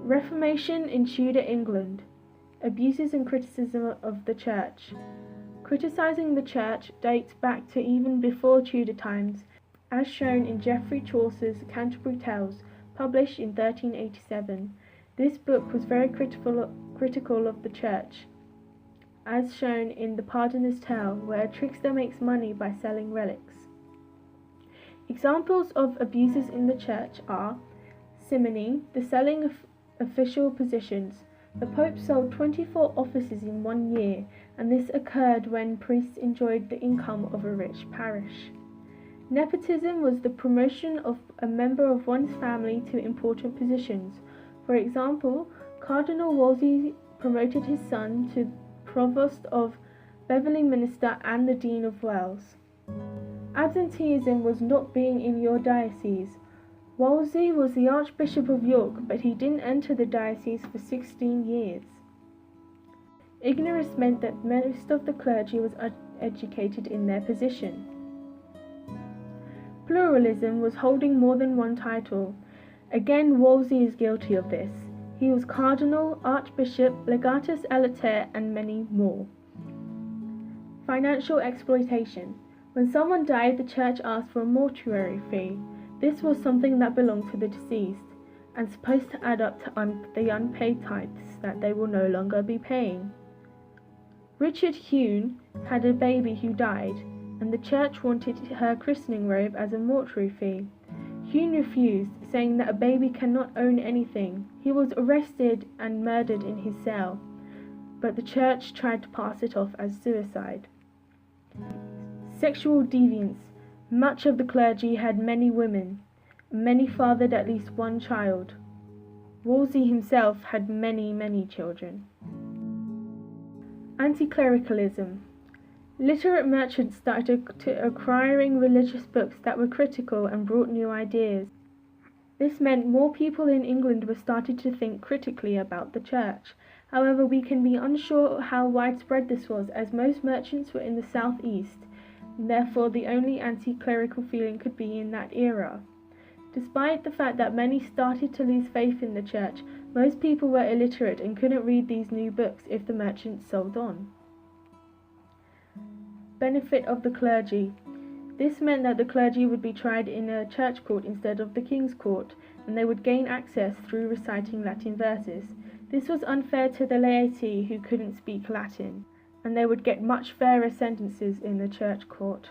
Reformation in Tudor England. Abuses and criticism of the Church. Criticising the Church dates back to even before Tudor times, as shown in Geoffrey Chaucer's Canterbury Tales, published in 1387. This book was very critical of the Church, as shown in The Pardoner's Tale, where a trickster makes money by selling relics. Examples of abuses in the Church are simony, the selling of official positions. The Pope sold 24 offices in 1 year, and this occurred when priests enjoyed the income of a rich parish. Nepotism was the promotion of a member of one's family to important positions. For example, Cardinal Wolsey promoted his son to Provost of Beverley Minster and the Dean of Wells. Absenteeism was not being in your diocese. Wolsey was the Archbishop of York, but he didn't enter the diocese for 16 years. Ignorance meant that most of the clergy was uneducated in their position. Pluralism was holding more than one title. Again, Wolsey is guilty of this. He was cardinal, archbishop, legatus elitaire, and many more. Financial exploitation. When someone died, the church asked for a mortuary fee. This was something that belonged to the deceased, and supposed to add up to the unpaid tithes that they will no longer be paying. Richard Hune had a baby who died, and the church wanted her christening robe as a mortuary fee. Hune refused, saying that a baby cannot own anything. He was arrested and murdered in his cell, but the church tried to pass it off as suicide. Sexual deviance. Much of the clergy had many women. Many fathered at least one child. Wolsey himself had many children. Anti-clericalism. Literate merchants started acquiring religious books that were critical and brought new ideas. This meant more people in England were starting to think critically about the church. However, we can be unsure how widespread this was, as most merchants were in the southeast, and therefore the only anti-clerical feeling could be in that era. Despite the fact that many started to lose faith in the church, most people were illiterate and couldn't read these new books if the merchants sold on. Benefit of the clergy. This meant that the clergy would be tried in a church court instead of the king's court, and they would gain access through reciting Latin verses. This was unfair to the laity who couldn't speak Latin, and they would get much fairer sentences in the church court.